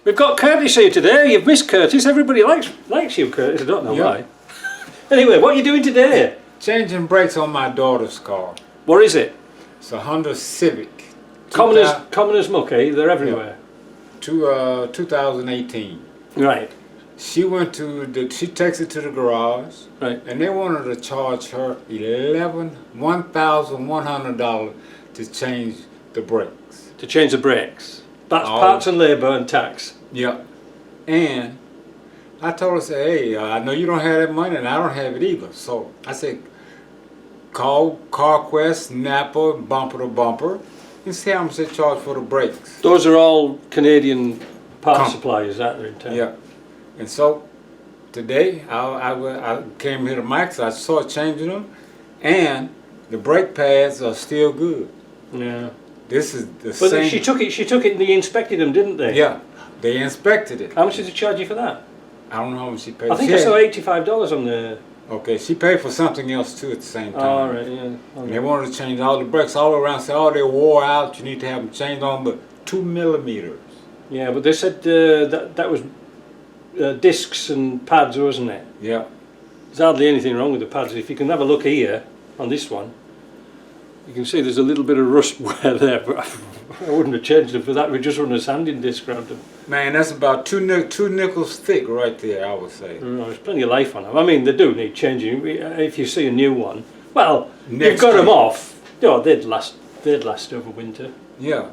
We've got Curtis here today. You've missed Curtis. Everybody likes you, Curtis. I don't know why. Anyway, what are you doing today? Changing brakes on my daughter's car. What is it? It's a Honda Civic. Common as muck, eh? They're everywhere. 2018. Right. She takes it to the garage. Right. And they wanted to charge her $1,100 to change the brakes. To change the brakes. That's parts and labour and tax. Yeah. And I told her, hey, I know you don't have that money and I don't have it either. So I said, call CarQuest, Napa, Bumper to Bumper, and see how much they charge for the brakes. Those are all Canadian parts suppliers that are in town. Yeah. And so today I came here to Mike's, I saw changing them, and the brake pads are still good. Yeah. This is the same. But she took it and they inspected them, didn't they? Yeah. They inspected it. How much did they charge you for that? I don't know how much she paid. I think I saw $85 on the... Okay, she paid for something else too at the same time. Oh, right, yeah. And they wanted to change all the brakes all around, say, oh, they wore out, you need to have them changed on, but 2 millimeters. Yeah, but they said that was discs and pads, wasn't it? Yeah. There's hardly anything wrong with the pads. If you can have a look here on this one, you can see there's a little bit of rust wear there, but I wouldn't have changed them for that. We just run a sanding disc around them. Man, that's about two nickels thick right there, I would say. There's plenty of life on them. I mean, they do need changing. If you see a new one, well, you've got them off. Oh, they'd last over winter. Yeah,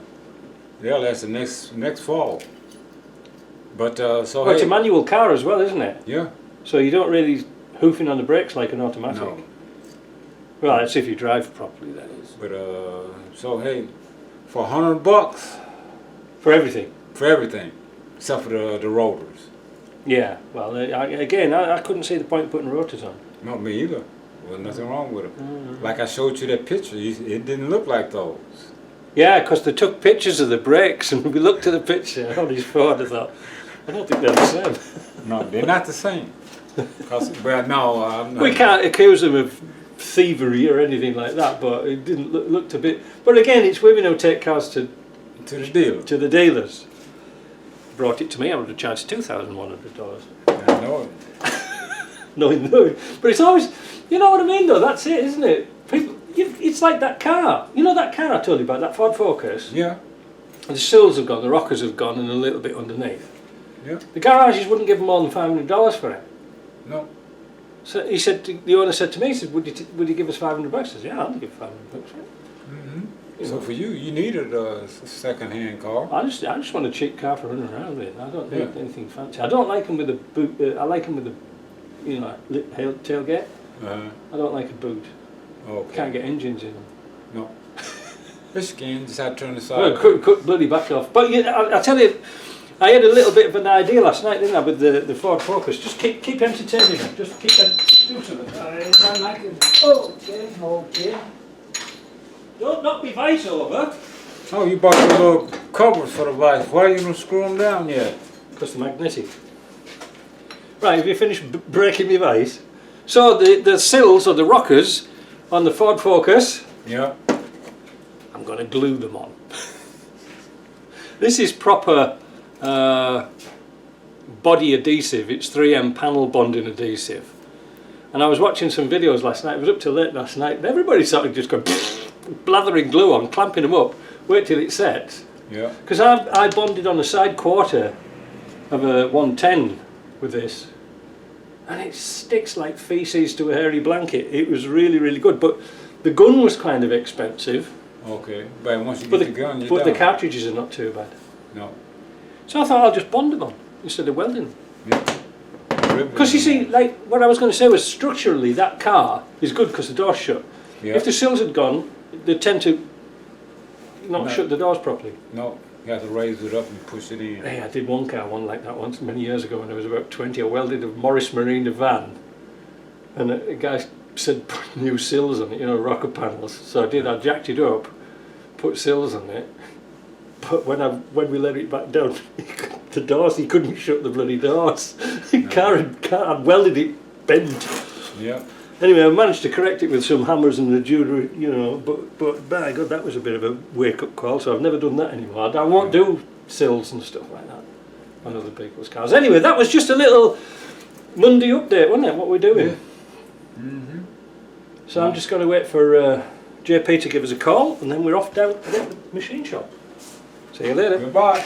they'll last the next fall. But so well, it's a manual car as well, isn't it? Yeah. So you don't really hoofing on the brakes like an automatic. No. Well, that's if you drive properly, that is. But so hey, for $100 for everything. For everything, except for the rotors. Yeah. Well, I couldn't see the point of putting rotors on. No, me either. There was nothing wrong with them. Like I showed you that picture, it didn't look like those. Yeah, because they took pictures of the brakes, and we looked at the picture on his phone and thought, I don't think they're the same. No, they're not the same. But no, we can't accuse them of thievery or anything like that, but it didn't looked a bit. But again, it's women who take cars to the dealer. To the dealers. Brought it to me, I would have charged $2,100. I know it. No, but it's always, you know what I mean though. That's it, isn't it? People, it's like that car. You know that car I told you about, that Ford Focus. Yeah. And the sills have gone, the rockers have gone, and a little bit underneath. Yeah. The garages wouldn't give them more than $500 for it. No. So he said, the owner said to me, he said, would you give us $500? I said, yeah, I'll give $500 for it. So for you needed a second-hand car. I just want a cheap car for running around with. I don't need anything fancy. I don't like them with a boot. I like them with a, tailgate. I don't like a boot. Okay. Can't get engines in them. No. This can just have to turn the side. Well, cut bloody back off. But I tell you, I had a little bit of an idea last night, didn't I, with the Ford Focus. Just keep entertaining them. Just keep them. Do something. Okay. Don't knock me vice over. Oh, you bought the little covers for the vice. Why you don't screw them down yet? Because they're magnetic. Right, have you finished breaking my vice? So the sills or the rockers on the Ford Focus. Yeah. I'm going to glue them on. This is proper body adhesive. It's 3M panel bonding adhesive. And I was watching some videos last night. It was up till late last night. And everybody started just going blathering glue on, clamping them up. Wait till it sets. Yeah. Because I bonded on the side quarter of a 110 with this, and it sticks like feces to a hairy blanket. It was really, really good. But the gun was kind of expensive. Okay. But once you get the gun, you're But down. the cartridges are not too bad. No. So I thought I'll just bond them on instead of welding them. Yeah. Because you see, like what I was going to say was structurally that car is good because the door's shut. Yeah. If the sills had gone, they tend to not shut the doors properly. No, you have to raise it up and push it in. Hey, I did one like that once many years ago when I was about 20. I welded a Morris Marina van, and a guy said put new sills on it, rocker panels. So I did. I jacked it up, put sills on it. But when we let it back down, the doors, he couldn't shut the bloody doors. The car had welded it bent. Yeah. Anyway, I managed to correct it with some hammers and the jewellery, but by God, that was a bit of a wake-up call, so I've never done that anymore. I won't do sills and stuff like that. on other people's cars. Anyway, that was just a little Monday update, wasn't it? What we're doing. Yeah. Mm-hmm. So I'm just going to wait for JP to give us a call, and then we're off down to the machine shop. See you later. Goodbye.